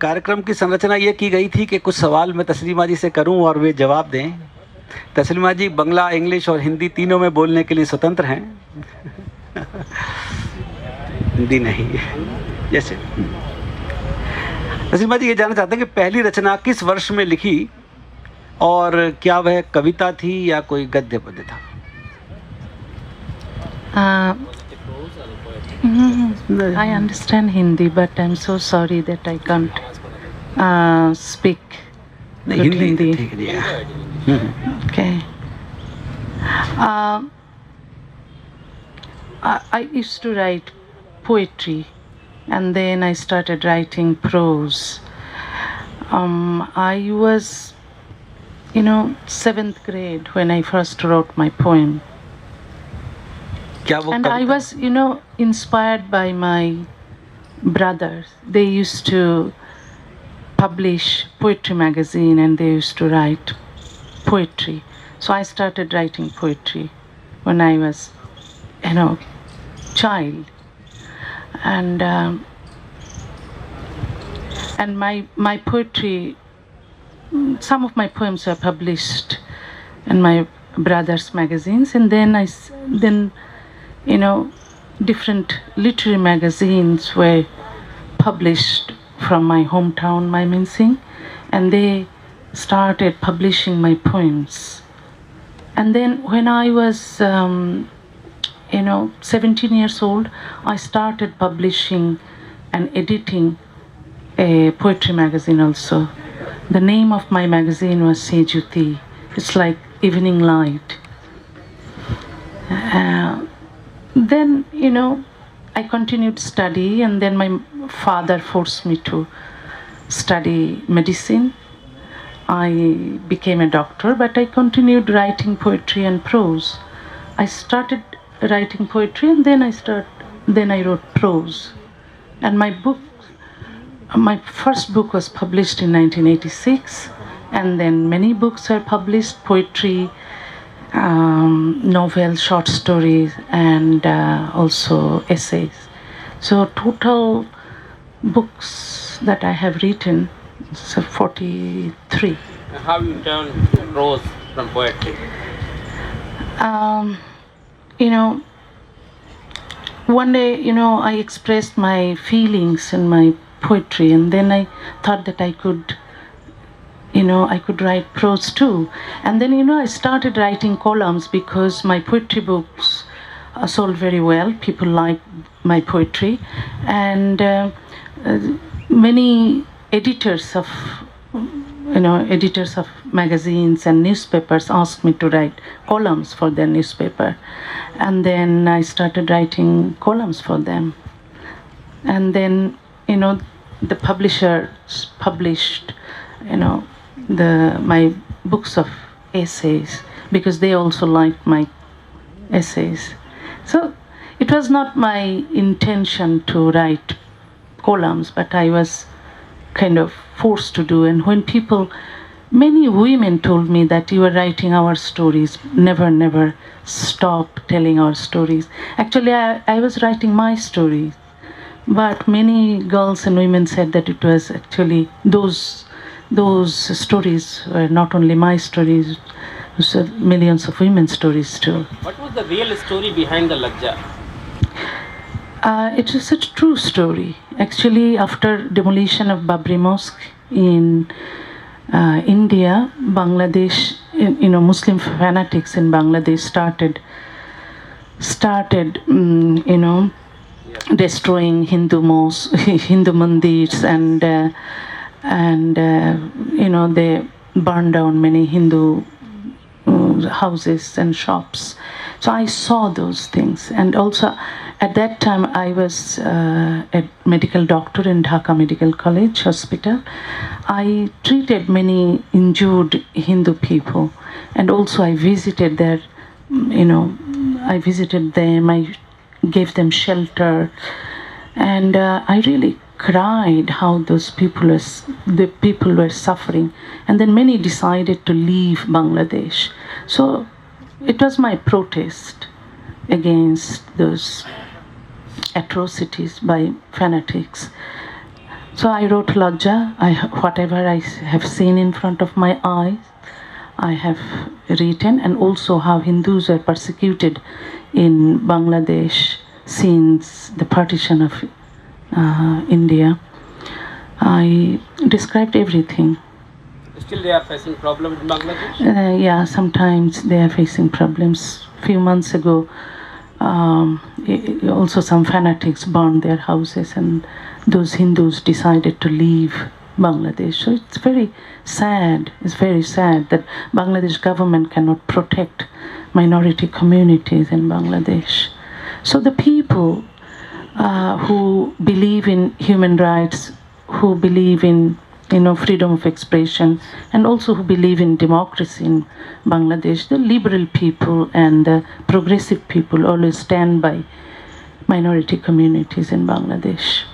कार्यक्रम की संरचना ये की गई थी कि कुछ सवाल मैं तस्लीमा जी से करूं और वे जवाब दें। तस्लीमा जी बांग्ला, इंग्लिश और हिंदी तीनों में बोलने के लिए स्वतंत्र हैं। हिंदी नहीं, जैसे तस्लीमा जी ये जानना चाहते हैं कि पहली रचना किस वर्ष में लिखी और क्या वह कविता थी या कोई गद्य पद्य था? I understand Hindi, but I'm so sorry that I can't speak good Hindi. Okay. I used to write poetry, and then I started writing prose. I was, 7th grade when I first wrote my poem. And I was, inspired by my brothers. They used to publish poetry magazine and they used to write poetry. So I started writing poetry when I was, child. And my poetry, some of my poems were published in my brothers' magazines, and then different literary magazines were published from my hometown, Mymensingh, and they started publishing my poems. And then when I was, 17 years old, I started publishing and editing a poetry magazine also. The name of my magazine was Sejuti. It's like evening light. Then, I continued study, and then my father forced me to study medicine. I became a doctor, but I continued writing poetry and prose. I started writing poetry, and then I wrote prose. And my first book was published in 1986, and then many books are published, poetry, novels, short stories, and also essays. So total books that I have written, so 43. How you turn prose from poetry? One day, I expressed my feelings in my poetry, and then I thought that I could write prose too. And then, I started writing columns because my poetry books sold very well. People liked my poetry. And many editors of magazines and newspapers asked me to write columns for their newspaper. And then I started writing columns for them. And then, the publishers published, my books of essays, because they also liked my essays. So it was not my intention to write columns, but I was kind of forced to do. And when many women told me that you are writing our stories, never stop telling our stories. Actually, I was writing my stories, but many girls and women said that it was actually those stories were not only my stories, it was millions of women's stories too. What was the real story behind the Lajja? It is a true story. Actually, after demolition of Babri Mosque in India, Bangladesh, Muslim fanatics in Bangladesh started destroying Hindu mosques, Hindu mandirs, and they burned down many Hindu houses and shops. So I saw those things. And also at that time I was a medical doctor in Dhaka Medical College Hospital. I treated many injured Hindu people, and also I visited them, I gave them shelter, and I really cried how the people were suffering. And then many decided to leave Bangladesh. So it was my protest against those atrocities by fanatics. So I wrote Lajja. Whatever I have seen in front of my eyes, I have written, and also how Hindus are persecuted in Bangladesh since the partition of India. I described everything. Still they are facing problems in Bangladesh? Yeah, sometimes they are facing problems. Few months ago, also some fanatics burned their houses, and those Hindus decided to leave Bangladesh. So it's very sad. It's very sad that Bangladesh government cannot protect minority communities in Bangladesh. So the people who believe in human rights, who believe in freedom of expression, and also who believe in democracy in Bangladesh, the liberal people and the progressive people always stand by minority communities in Bangladesh.